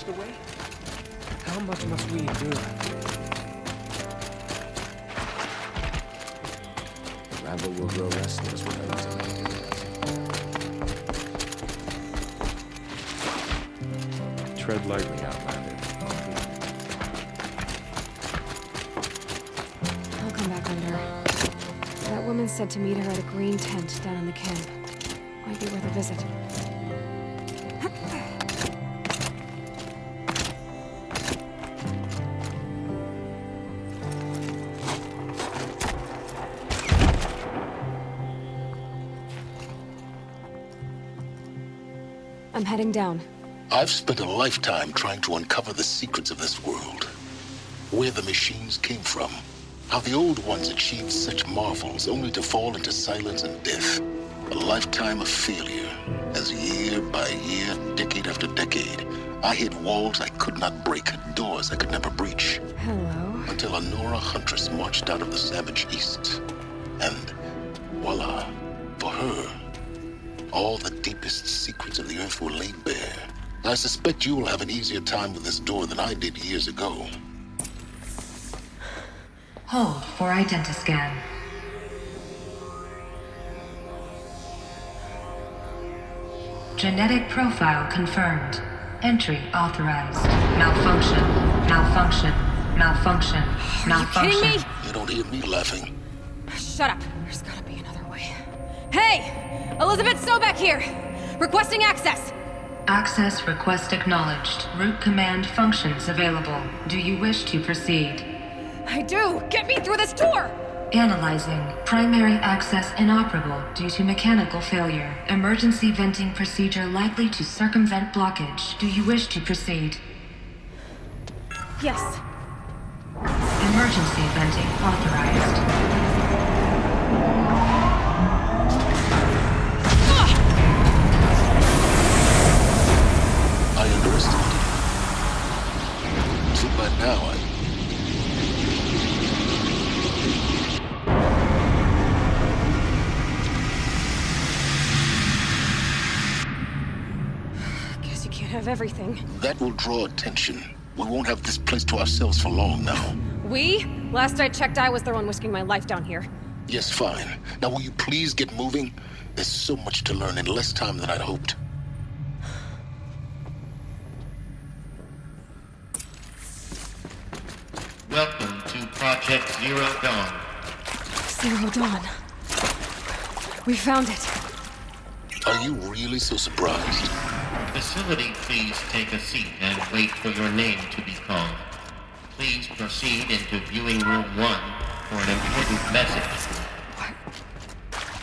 washed away? How much must we endure? Rabble will grow restless without time. Tread lightly, Outlander. I'll come back under. That woman said to meet her at a green tent down in the camp. Might be worth a visit. I'm heading down. I've spent a lifetime trying to uncover the secrets of this world. Where the machines came from. How the old ones achieved such marvels only to fall into silence and death. A lifetime of failure. As year by year, decade after decade, I hit walls I could not break, doors I could never breach. Hello. Until a Nora huntress marched out of the savage east. And voila, for her, all the deepest secrets of the earth were laid bare. I suspect you will have an easier time with this door than I did years ago. Hold for identiscan. Genetic profile confirmed. Entry authorized. Malfunction. Malfunction. Malfunction. Malfunction. Are you kidding me? You don't hear me laughing. Shut up. There's gotta be another way. Hey! Elizabeth Sobek here! Requesting access! Access request acknowledged. Root command functions available. Do you wish to proceed? I do! Get me through this door! Analyzing. Primary access inoperable due to mechanical failure. Emergency venting procedure likely to circumvent blockage. Do you wish to proceed? Yes. Emergency venting authorized. I underestimated you. Too bad now Guess you can't have everything. That will draw attention. We won't have this place to ourselves for long now. We? Last I checked, I was the one risking my life down here. Yes, fine. Now will you please get moving? There's so much to learn in less time than I'd hoped. Welcome to Project Zero Dawn. Zero Dawn. We found it. Are you really so surprised? Facility, please take a seat and wait for your name to be called. Please proceed into viewing room 1 for an important message.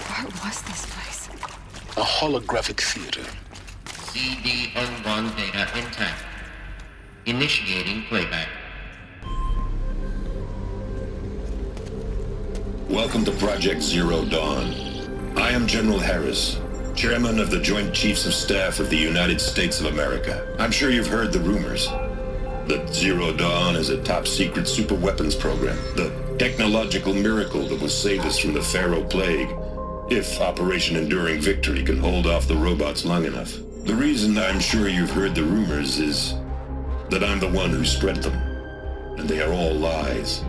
Where was this place? A holographic theater. CD01 data intact. Initiating playback. Welcome to Project Zero Dawn. I am General Harris, Chairman of the Joint Chiefs of Staff of the United States of America. I'm sure you've heard the rumors that Zero Dawn is a top-secret superweapons program, the technological miracle that will save us from the Pharaoh Plague, if Operation Enduring Victory can hold off the robots long enough. The reason I'm sure you've heard the rumors is that I'm the one who spread them, and they are all lies.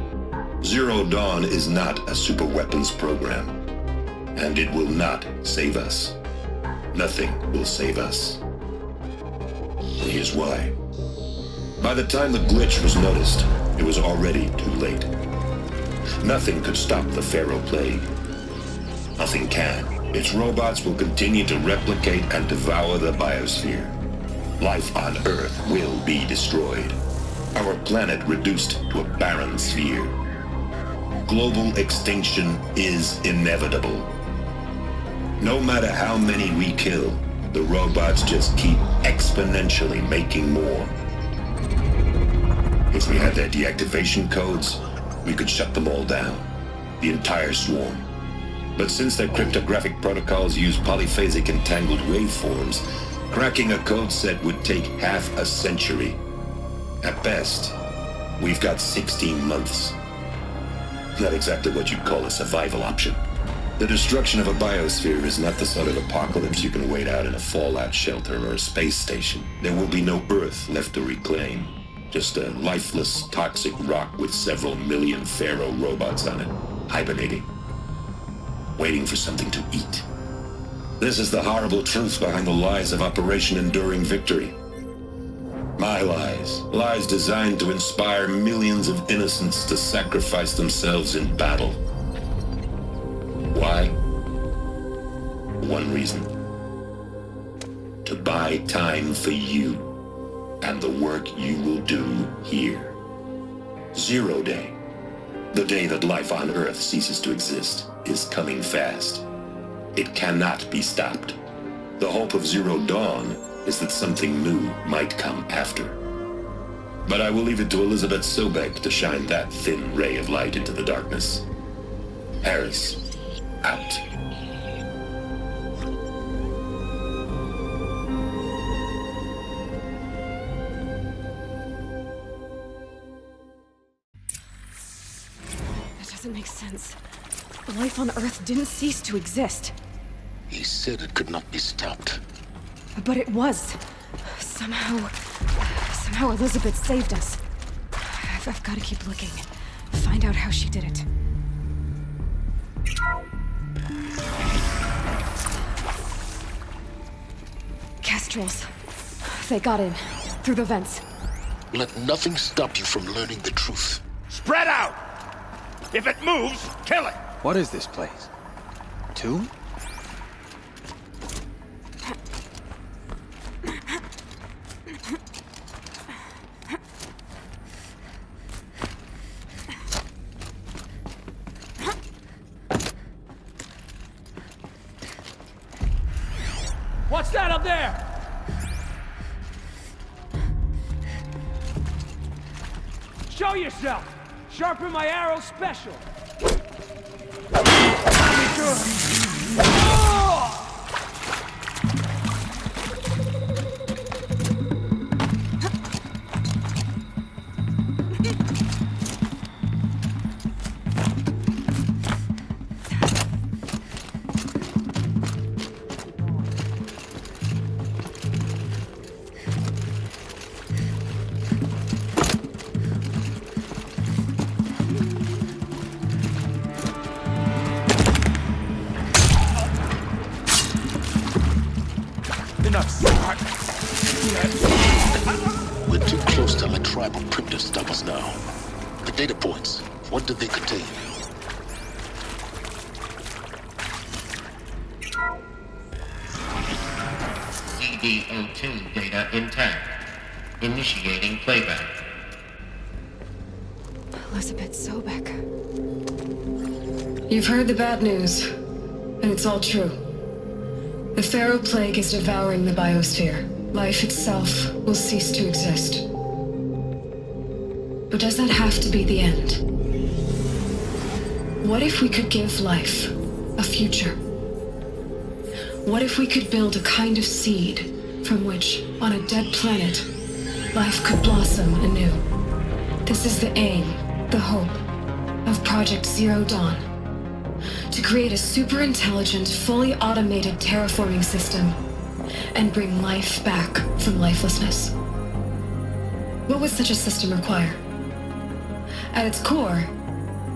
Zero Dawn is not a superweapons program, and it will not save us. Nothing will save us. And here's why. By the time the glitch was noticed, it was already too late. Nothing could stop the Pharaoh Plague. Nothing can. Its robots will continue to replicate and devour the biosphere. Life on Earth will be destroyed. Our planet reduced to a barren sphere. Global extinction is inevitable. No matter how many we kill, the robots just keep exponentially making more. If we had their deactivation codes, we could shut them all down. The entire swarm. But since their cryptographic protocols use polyphasic entangled waveforms, cracking a code set would take half a century. At best, we've got 16 months. Not exactly what you'd call a survival option. The destruction of a biosphere is not the sort of apocalypse you can wait out in a fallout shelter or a space station. There will be no Earth left to reclaim. Just a lifeless, toxic rock with several million Pharaoh robots on it, hibernating, waiting for something to eat. This is the horrible truth behind the lies of Operation Enduring Victory. My lies. Lies designed to inspire millions of innocents to sacrifice themselves in battle. Why? One reason. To buy time for you and the work you will do here. Zero Day, the day that life on Earth ceases to exist, is coming fast. It cannot be stopped. The hope of Zero Dawn is that something new might come after. But I will leave it to Elizabeth Sobek to shine that thin ray of light into the darkness. Harris, out. That doesn't make sense. Life on Earth didn't cease to exist. He said it could not be stopped. But it was. Somehow Elizabeth saved us. I've got to keep looking. Find out how she did it. Kestrels. They got in. Through the vents. Let nothing stop you from learning the truth. Spread out! If it moves, kill it! What is this place? Tomb? What's that up there? Show yourself! Sharpen my arrow special! We're too close to let tribal primitives stop us now. The data points, what did they contain? CD02 data intact. Initiating playback. Elizabeth Sobek. You've heard the bad news, and it's all true. The Pharaoh Plague is devouring the biosphere. Life itself will cease to exist. But does that have to be the end? What if we could give life a future? What if we could build a kind of seed from which, on a dead planet, life could blossom anew? This is the aim, the hope, of Project Zero Dawn. To create a super-intelligent, fully automated terraforming system and bring life back from lifelessness. What would such a system require? At its core,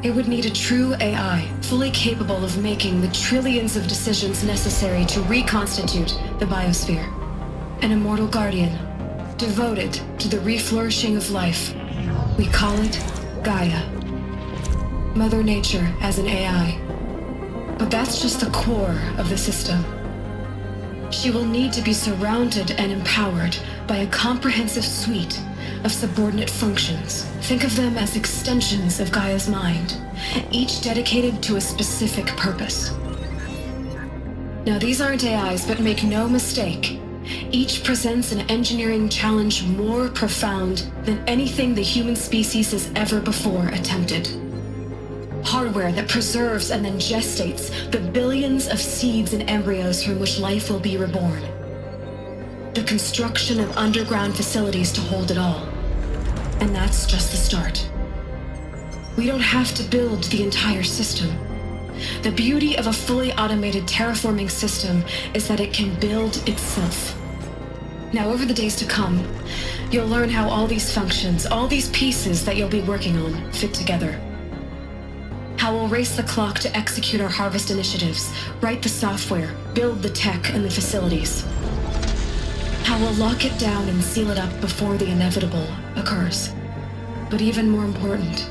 it would need a true AI, fully capable of making the trillions of decisions necessary to reconstitute the biosphere. An immortal guardian, devoted to the reflourishing of life. We call it Gaia. Mother Nature as an AI. But that's just the core of the system. She will need to be surrounded and empowered by a comprehensive suite of subordinate functions. Think of them as extensions of Gaia's mind, each dedicated to a specific purpose. Now, these aren't AIs, but make no mistake, each presents an engineering challenge more profound than anything the human species has ever before attempted. Hardware that preserves and then gestates the billions of seeds and embryos from which life will be reborn. The construction of underground facilities to hold it all. And that's just the start. We don't have to build the entire system. The beauty of a fully automated terraforming system is that it can build itself. Now, over the days to come, you'll learn how all these functions, all these pieces that you'll be working on, fit together. How we'll race the clock to execute our harvest initiatives, write the software, build the tech and the facilities. How we'll lock it down and seal it up before the inevitable occurs. But even more important,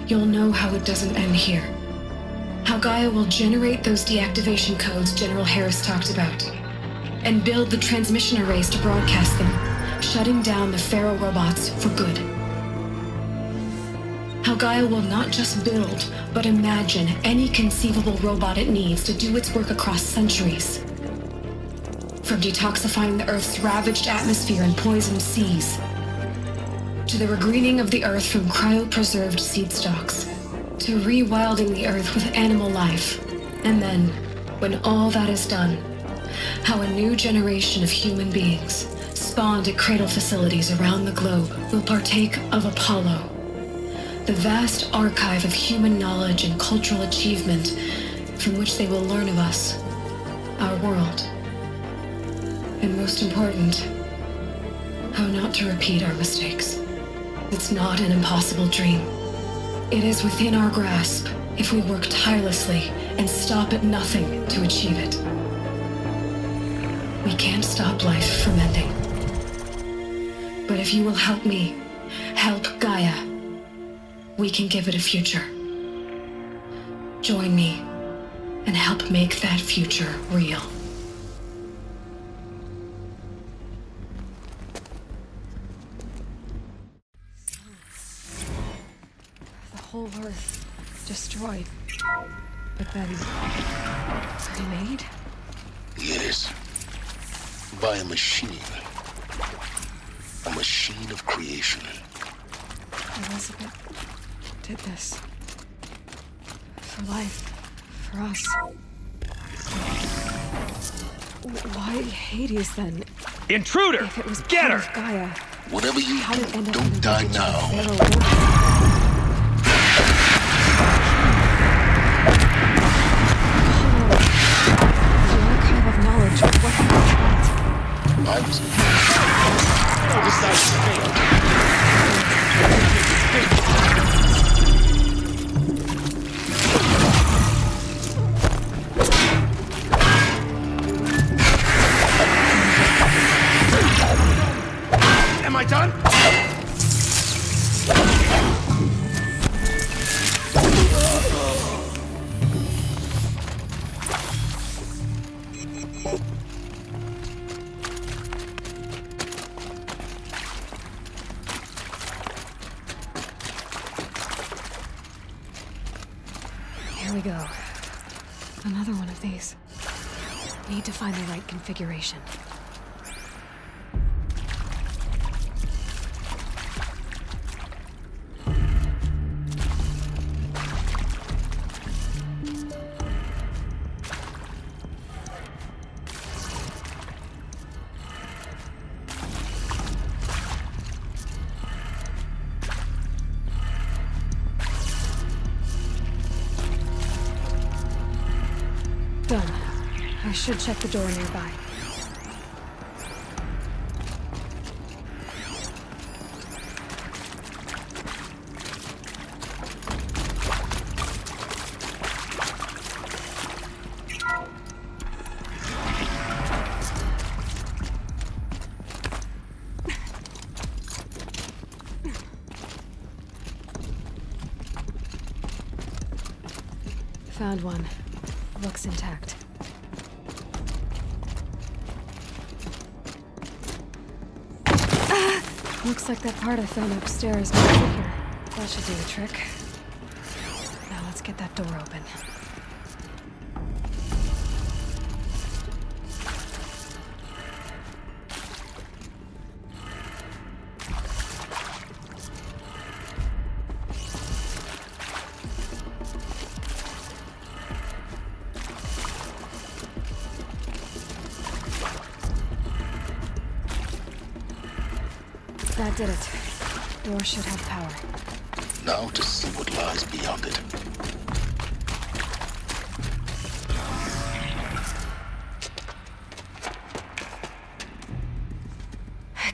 you'll know how it doesn't end here. How Gaia will generate those deactivation codes General Harris talked about, and build the transmission arrays to broadcast them, shutting down the Pharaoh robots for good. How Gaia will not just build, but imagine any conceivable robot it needs to do its work across centuries. From detoxifying the Earth's ravaged atmosphere and poisoned seas, to the regreening of the Earth from cryopreserved seed stalks, to rewilding the Earth with animal life. And then, when all that is done, how a new generation of human beings, spawned at cradle facilities around the globe, will partake of Apollo, the vast archive of human knowledge and cultural achievement from which they will learn of us, our world, and most important, how not to repeat our mistakes. It's not an impossible dream. It is within our grasp if we work tirelessly and stop at nothing to achieve it. We can't stop life from ending. But if you will help me, help Gaia, we can give it a future. Join me and help make that future real. The whole Earth destroyed, but then remade? Yes. By a machine. A machine of creation. Elizabeth did this. For life. For us. Why Hades then? Intruder! If it was Get part her! of Gaia, Whatever you how did it end do, up in don't the die wreckage of now. the Pharaoh worship? The archive of knowledge. What happened? I was Am I done? Here we go. Another one of these. Need to find the right configuration. Done. I should check the door nearby. Found one. Looks intact. Looks like that part I found upstairs might be here. That should do the trick. Now let's get that door open. That did it. Door should have power. now to see what lies beyond it.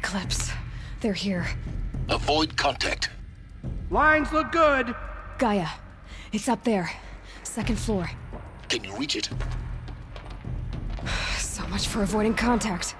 Eclipse. They're here. Avoid contact. Lines look good. Gaia. It's up there. Second floor. Can you reach it? So much for avoiding contact.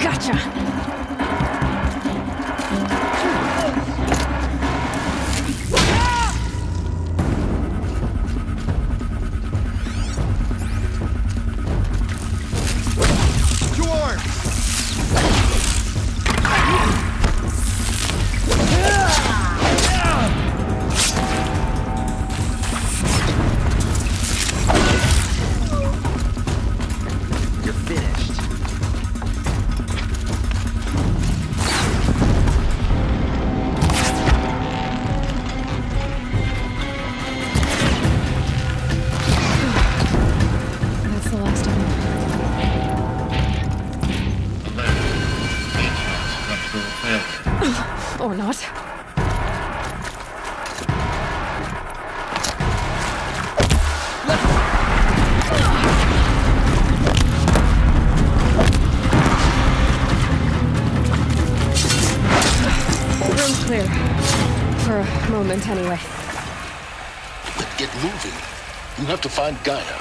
Gotcha! Two arms. You're finished. That's the last of them. Alert. HVAC structural failure. Or not. Room clear. For a moment, anyway. Then get moving. You have to find Gaia.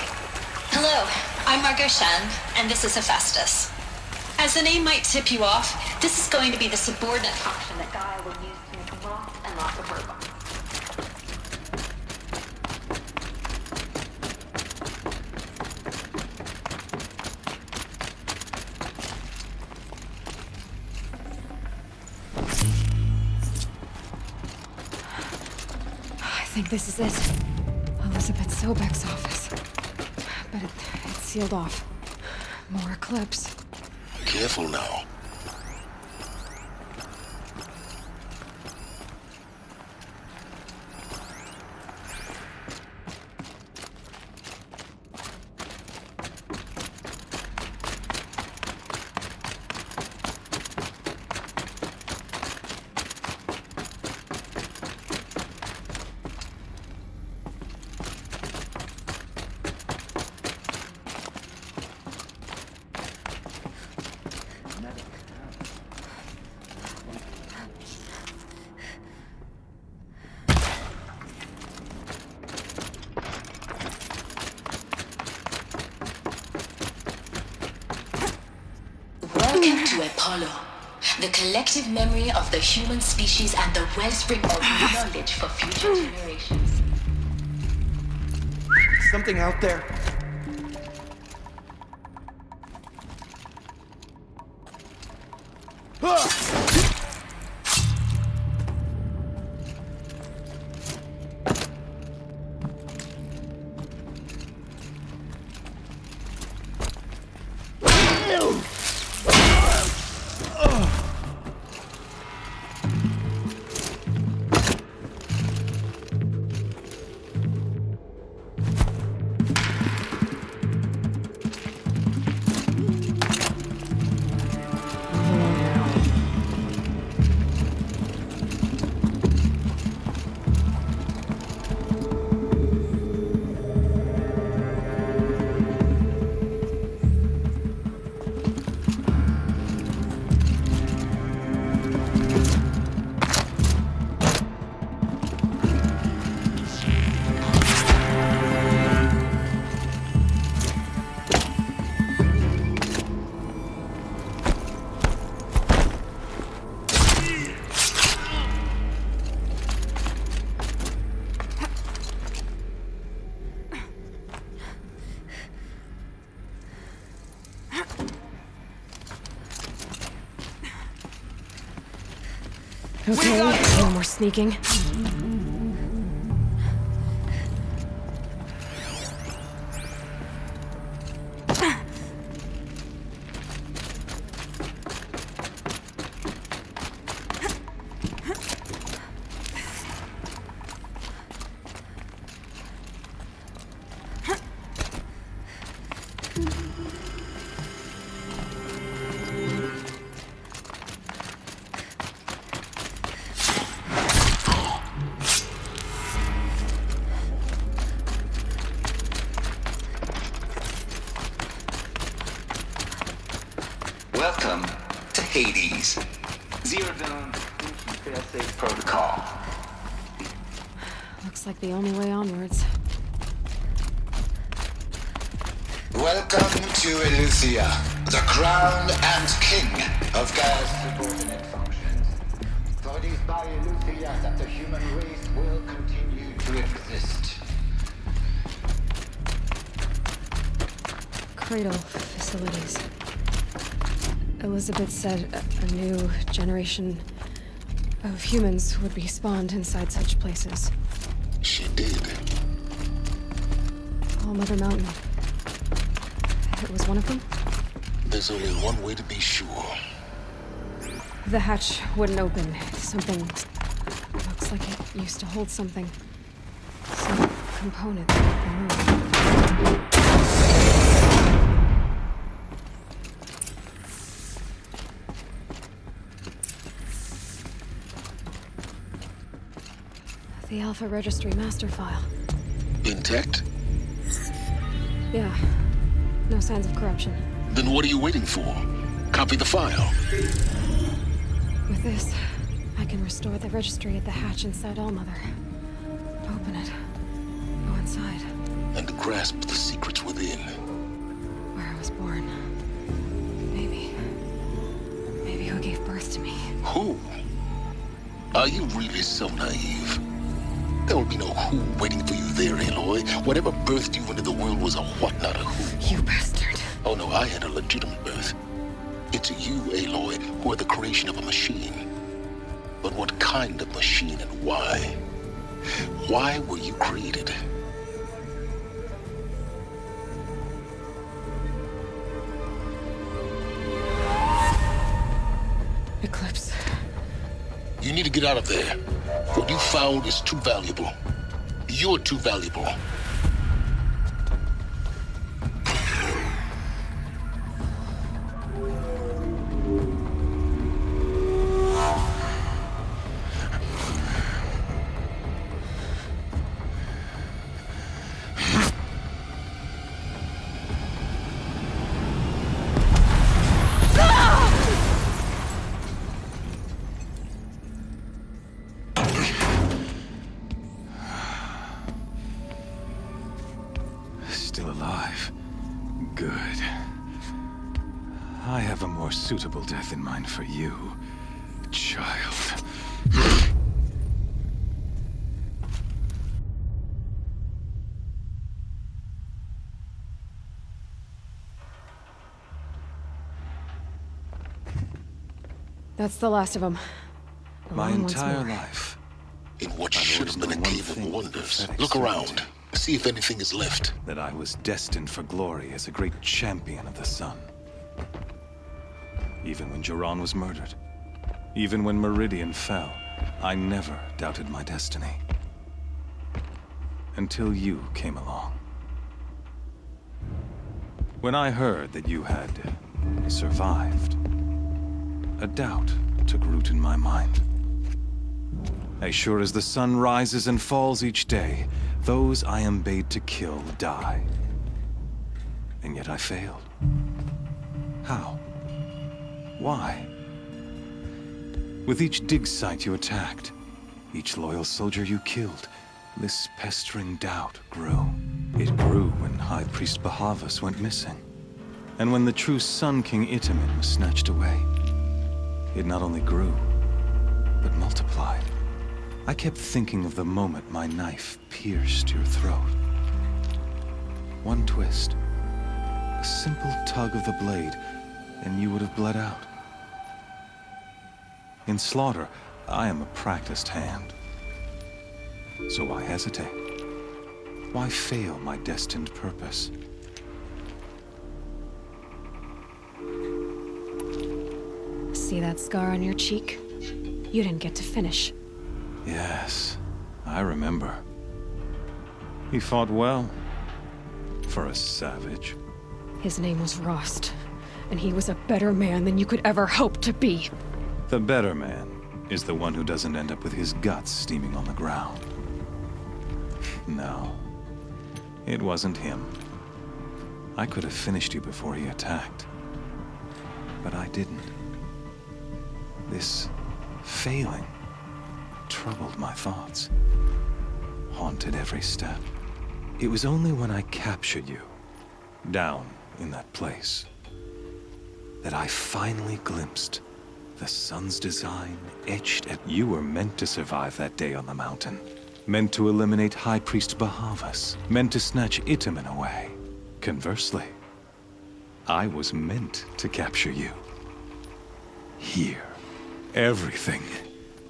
Hello, I'm Margot Shen, and this is Hephaestus. As the name might tip you off, this is going to be the subordinate function that Gaia will use to make lots and lots of robots. I think this is it. Elizabeth Sobek's office. But it's sealed off. More Eclipse. Careful now. Welcome to Apollo, the collective memory of the human species and the wellspring of knowledge for future generations. Something out there. Okay, no more sneaking. Welcome to Hades. Zero Dawn failsafe protocol. Looks like the only way onwards. Welcome to Eleuthia, the crown and king of Gaia's subordinate functions. For it is by Eleuthia that the human race will continue to exist. Cradle facilities. Elizabeth said a new generation of humans would be spawned inside such places. She did. All Mother Mountain. It was one of them? There's only one way to be sure. The hatch wouldn't open. Something... looks like it used to hold something. Some component that moved. The Alpha Registry master file. Intact? Yeah. No signs of corruption. Then what are you waiting for? Copy the file. With this, I can restore the registry at the hatch inside Allmother. Open it. Go inside. And grasp the secrets within. Where I was born. Maybe who gave birth to me. Who? Are you really so naive? There will be no who waiting for you there, Aloy. Whatever birthed you into the world was a what, not a who. You bastard. Oh no, I had a legitimate birth. It's you, Aloy, who are the creation of a machine. But what kind of machine and why? Why were you created? Eclipse. You need to get out of there. What you found is too valuable. You're too valuable. Still alive. Good. I have a more suitable death in mind for you, child. That's the last of them. My entire life. In what should have been a cave of wonders. Look around. See if anything is left. That I was destined for glory as a great champion of the sun. Even when Jiran was murdered, even when Meridian fell, I never doubted my destiny. Until you came along. When I heard that you had survived, a doubt took root in my mind. As sure as the sun rises and falls each day, those I am bade to kill die. And yet I failed. How? Why? With each dig site you attacked, each loyal soldier you killed, this pestering doubt grew. It grew when High Priest Bahavas went missing. And when the true Sun King Itamen was snatched away. It not only grew, but multiplied. I kept thinking of the moment my knife pierced your throat. One twist, a simple tug of the blade, and you would have bled out. In slaughter, I am a practiced hand. So why hesitate? Why fail my destined purpose? See that scar on your cheek? You didn't get to finish. Yes, I remember. He fought well. For a savage. His name was Rost, and he was a better man than you could ever hope to be. The better man is the one who doesn't end up with his guts steaming on the ground. No, it wasn't him. I could have finished you before he attacked. but I didn't. This failing troubled my thoughts, haunted every step. It was only when I captured you, down in that place, that I finally glimpsed the sun's design etched at. You were meant to survive that day on the mountain. Meant to eliminate High Priest Bahavas. Meant to snatch Itamen away. Conversely, I was meant to capture you. Here, everything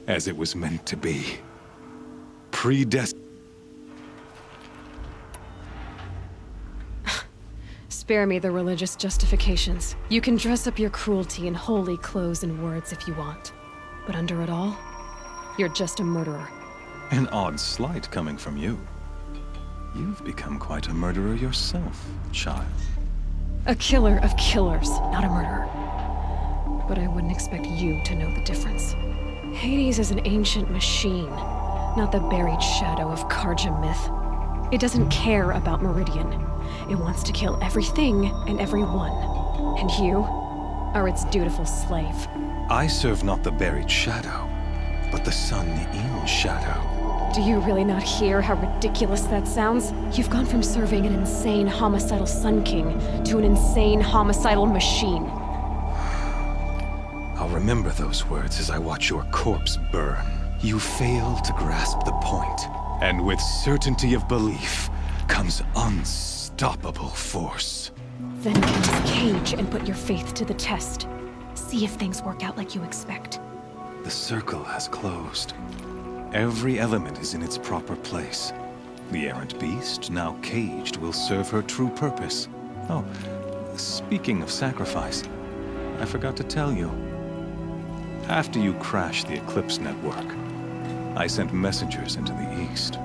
as it was meant to be. Predestined. Spare me the religious justifications. You can dress up your cruelty in holy clothes and words if you want. But under it all, you're just a murderer. An odd slight coming from you. You've become quite a murderer yourself, child. A killer of killers, not a murderer. But I wouldn't expect you to know the difference. Hades is an ancient machine, not the buried shadow of Karja myth. It doesn't care about Meridian. It wants to kill everything and everyone. And you are its dutiful slave. I serve not the buried shadow, but the sun in shadow. Do you really not hear how ridiculous that sounds? You've gone from serving an insane homicidal Sun King to an insane homicidal machine. I'll remember those words as I watch your corpse burn. You fail to grasp the point, and with certainty of belief comes unstoppable force. Then get in this cage and put your faith to the test. See if things work out like you expect. The circle has closed. Every element is in its proper place. The errant beast, now caged, will serve her true purpose. Oh, speaking of sacrifice, I forgot to tell you. After you crashed the Eclipse network, I sent messengers into the east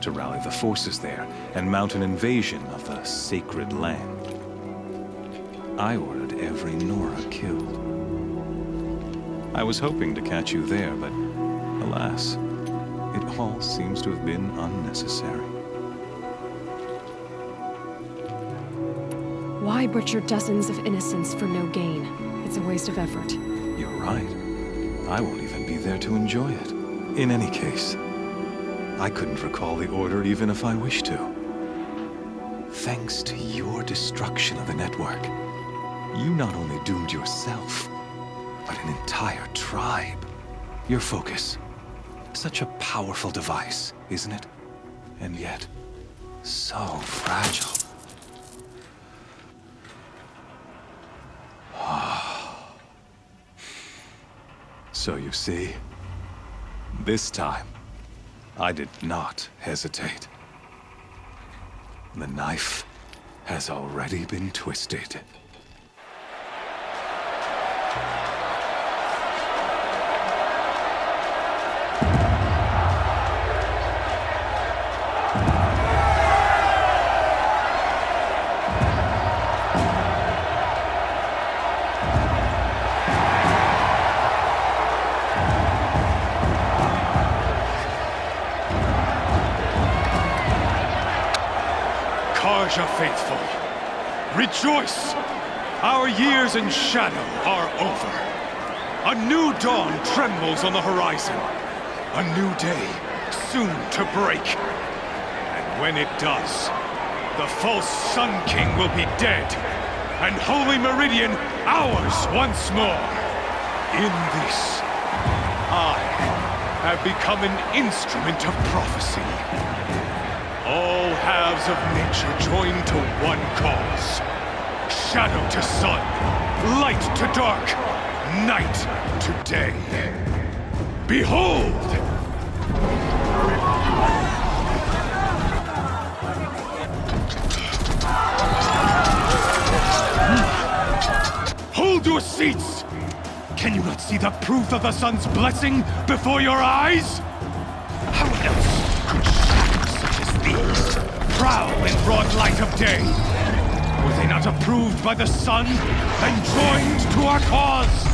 to rally the forces there and mount an invasion of the sacred land. I ordered every Nora killed. I was hoping to catch you there, but alas, it all seems to have been unnecessary. Why butcher dozens of innocents for no gain? It's a waste of effort. You're right. I won't even be there to enjoy it. In any case, I couldn't recall the order even if I wished to. Thanks to your destruction of the network, you not only doomed yourself, but an entire tribe. Your focus. Such a powerful device, isn't it? And yet, so fragile. So you see, this time, I did not hesitate. The knife has already been twisted. Karja faithful, rejoice! Our years in shadow are over. A new dawn trembles on the horizon. A new day soon to break. And when it does, the false Sun King will be dead, and Holy Meridian ours once more. In this, I have become an instrument of prophecy. All halves of nature join to one cause. Shadow to sun, light to dark, night to day. Behold! Hold your seats! Can you not see the proof of the sun's blessing before your eyes? How else could shadows such as these prowl in broad light of day? Were they not approved by the sun and joined to our cause?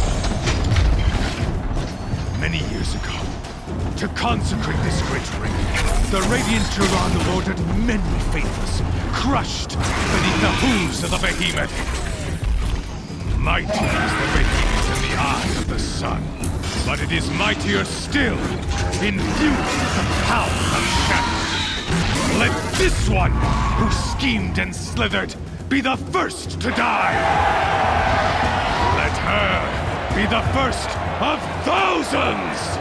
Many years ago, to consecrate this great ring, the Radiant Turan ordered many faithless, crushed beneath the hooves of the behemoth. Mighty is the radiance in the eye of the sun, but it is mightier still, infused with the power of shadow. Let this one, who schemed and slithered, be the first to die! Let her be the first of thousands!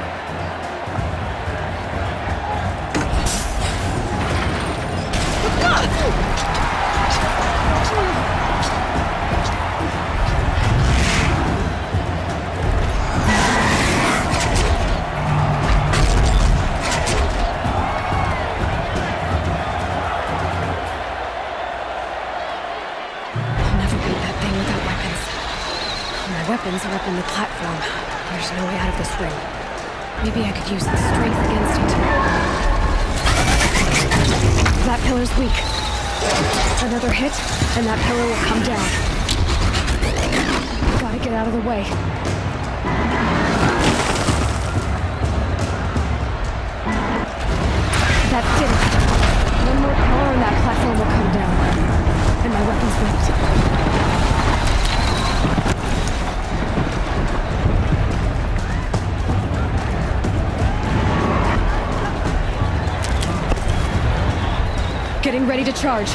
Weapons are up in the platform. There's no way out of this ring. Maybe I could use the strength against it. That pillar's weak. Another hit, and that pillar will come down. Gotta get out of the way. That did it. One more pillar and that platform will come down. And my weapon's whipped. Getting ready to charge.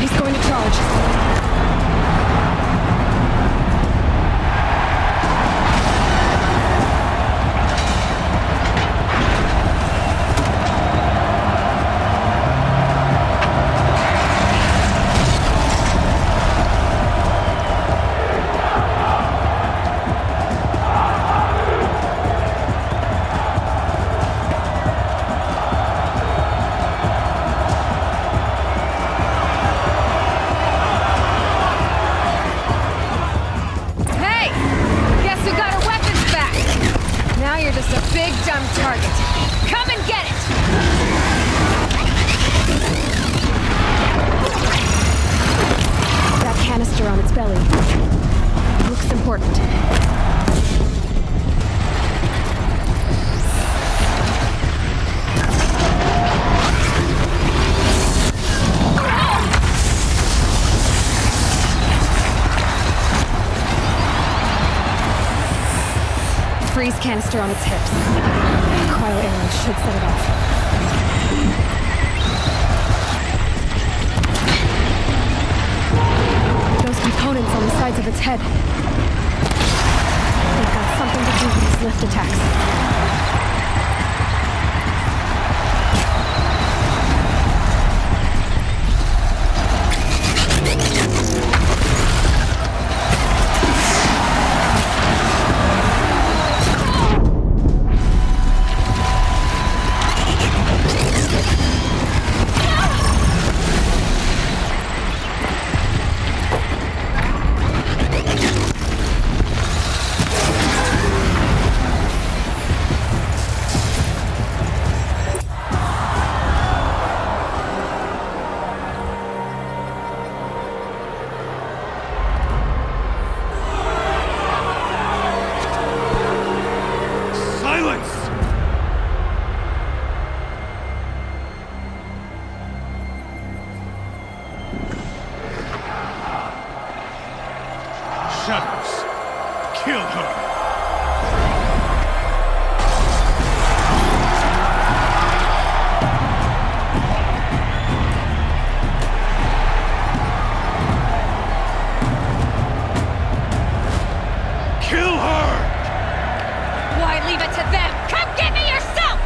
He's going to charge. Freeze canister on its hips. Cryo arrows should set it off. Those components on the sides of its head. They've got something to do with its lift attacks. Shadows, kill her! Kill her! Why leave it to them? Come get me yourself!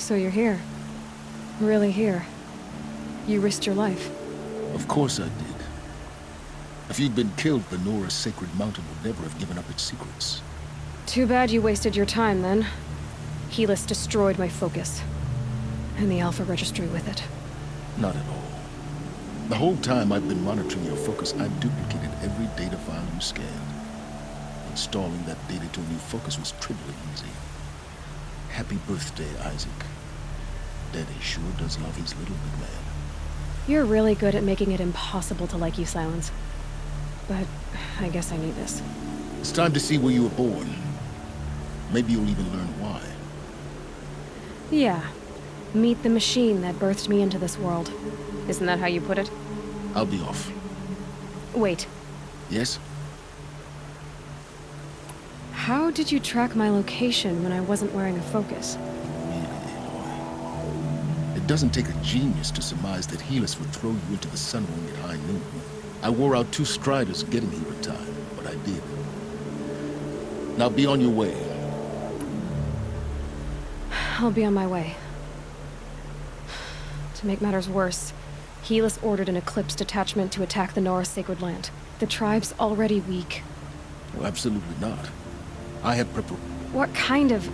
So you're here. Really here. You risked your life. Of course I did. If you'd been killed, the Nora's sacred mountain would never have given up its secrets. Too bad you wasted your time, then. Helis destroyed my focus. And the Alpha Registry with it. Not at all. The whole time I've been monitoring your focus, I've duplicated every data file you scanned. Installing that data to a new focus was trivially easy. Happy birthday, Isaac. Daddy sure does love his little big man. You're really good at making it impossible to like you, Silence. But I guess I need this. It's time to see where you were born. Maybe you'll even learn why. Yeah. Meet the machine that birthed me into this world. Isn't that how you put it? I'll be off. Wait. Yes? How did you track my location when I wasn't wearing a focus? It doesn't take a genius to surmise that Helis would throw you into the sun wing at high noon. I wore out 2 striders getting here in time, but I did. Now be on your way. I'll be on my way. To make matters worse, Helis ordered an Eclipse detachment to attack the Nora Sacred Land. The tribe's already weak. Oh, absolutely not. I have What kind of...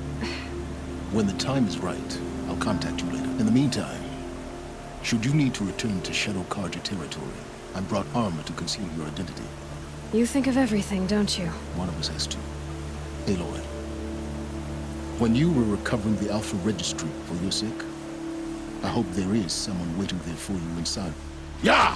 When the time is right, I'll contact you later. In the meantime, should you need to return to Shadow Carja territory, I brought armor to conceal your identity. You think of everything, don't you? One of us has to. Aloy, when you were recovering the Alpha Registry for your sake, I hope there is someone waiting there for you inside. Yeah!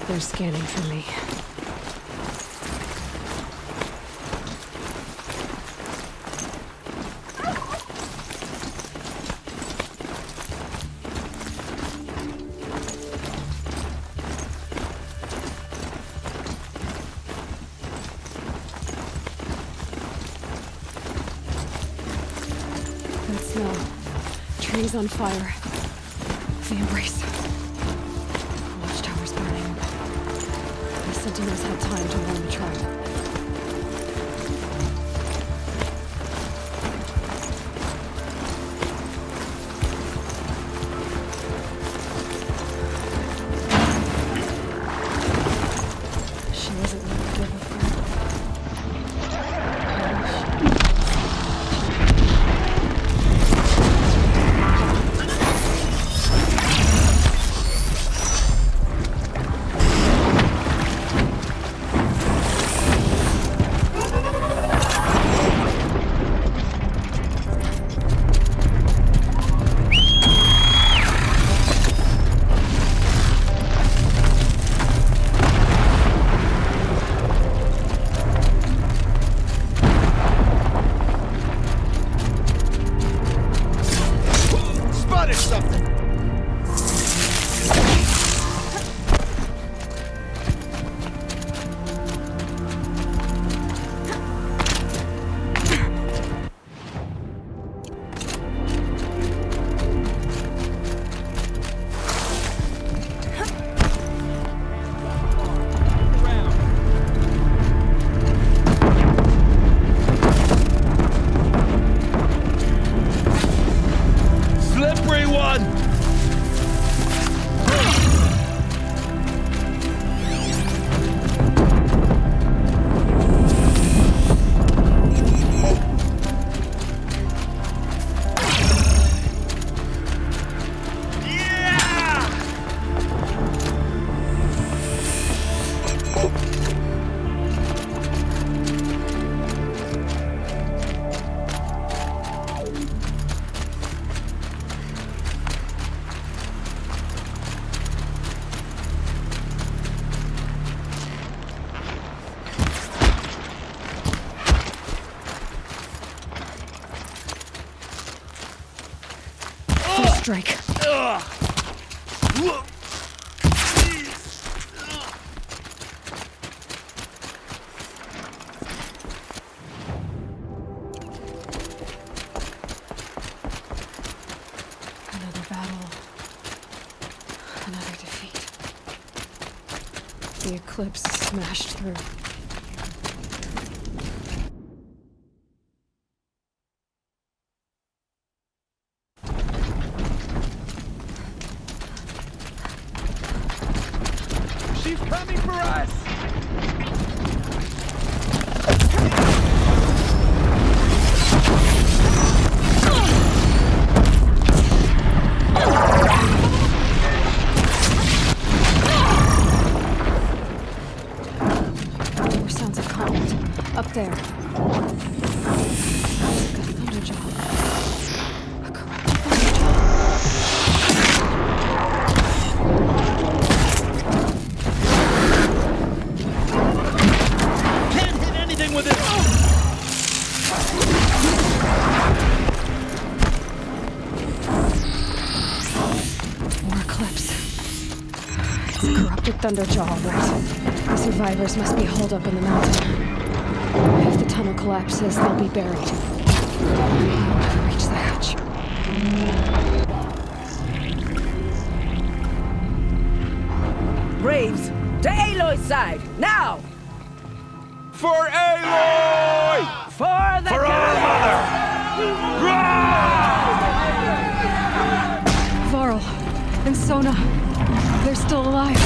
They're scanning for me. That smell. Trees on fire. The embrace. Watchtower's burning. The Sentinels had time to warn the tribe. She wasn't willing to give up. strike. Another battle. Another defeat. The eclipse smashed through. She's coming for us! More sounds of combat. Up there. It's like a thunderjaw. A corrupted thunderjaw. Can't hit anything with it! More eclipse. It's a corrupted thunderjaw, right? The survivors must be holed up in the mountain. If the tunnel collapses, they'll be buried. Reach the hatch. Braves, to Aloy's side, now! For Aloy! For the For our mother! Varl and Sona, they're still alive.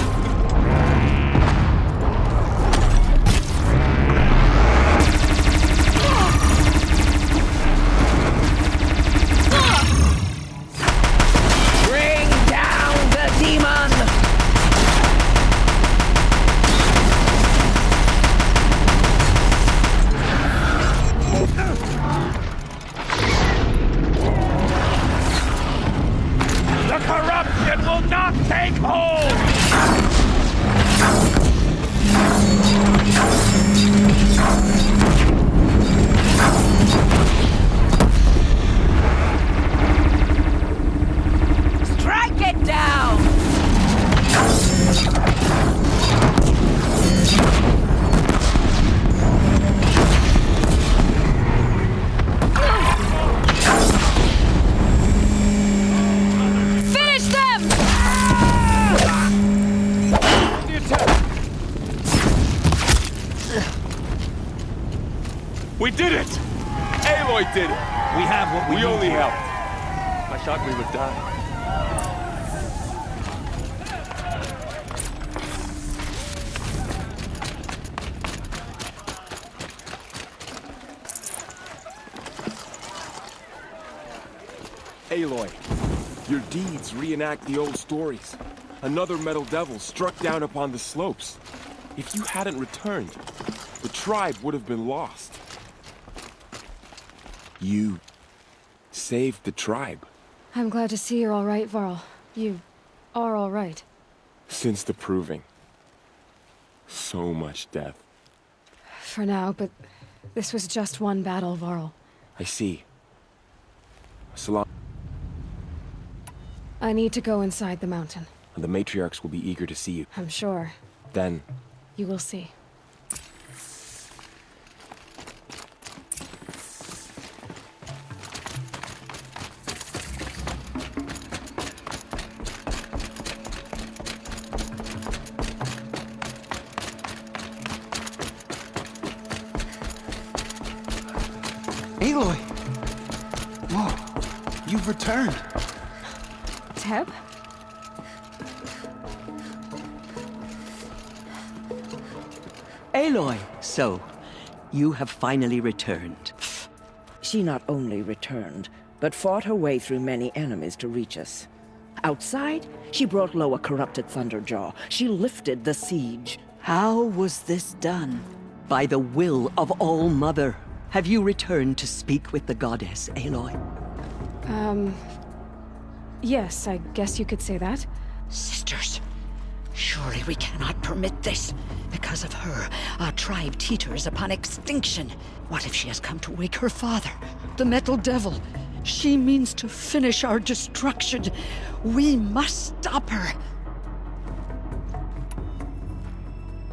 Bring down the demon! The corruption will not take hold! Strike it down! Finish them! We did it! Aloy did it! We have what we only helped. I thought we would die. Aloy, your deeds reenact the old stories. Another metal devil struck down upon the slopes. If you hadn't returned, the tribe would have been lost. You saved the tribe. I'm glad to see you're all right, Varl. You are all right. Since the proving. So much death. For now, but this was just one battle, Varl. I see. Salam. I need to go inside the mountain. The matriarchs will be eager to see you. I'm sure. Then, You will see. Aloy! Whoa, you've returned. Teb? Aloy, so, you have finally returned. She not only returned, but fought her way through many enemies to reach us. Outside, she brought low a corrupted Thunderjaw. She lifted the siege. How was this done? By the will of All-Mother. Have you returned to speak with the goddess, Aloy? Yes, I guess you could say that. Sisters, surely we cannot permit this. Because of her, our tribe teeters upon extinction. What if she has come to wake her father, the Metal Devil? She means to finish our destruction. We must stop her.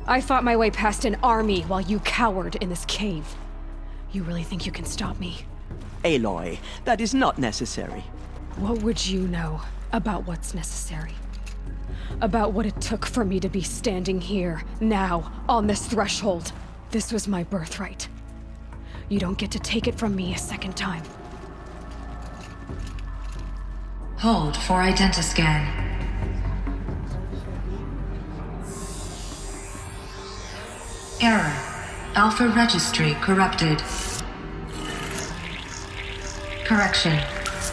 I fought my way past an army while you cowered in this cave. You really think you can stop me? Aloy, that is not necessary. What would you know about what's necessary? About what it took for me to be standing here, now, on this threshold. This was my birthright. You don't get to take it from me a second time. Hold for identiscan. Error. Alpha registry corrupted. Correction.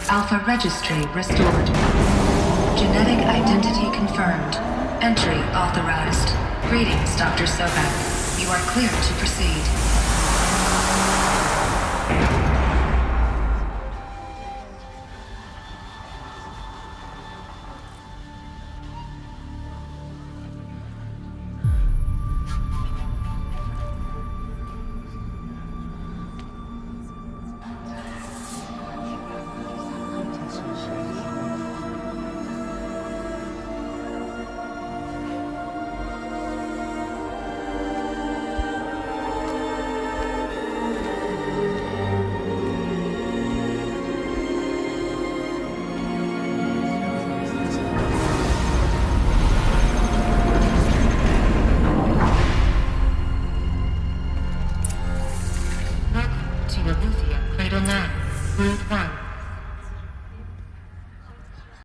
Alpha registry restored. Genetic identity confirmed. Entry authorized. Greetings, Dr. Sobek. You are clear to proceed. Welcome to Eleuthia Cradle 9, Route 1.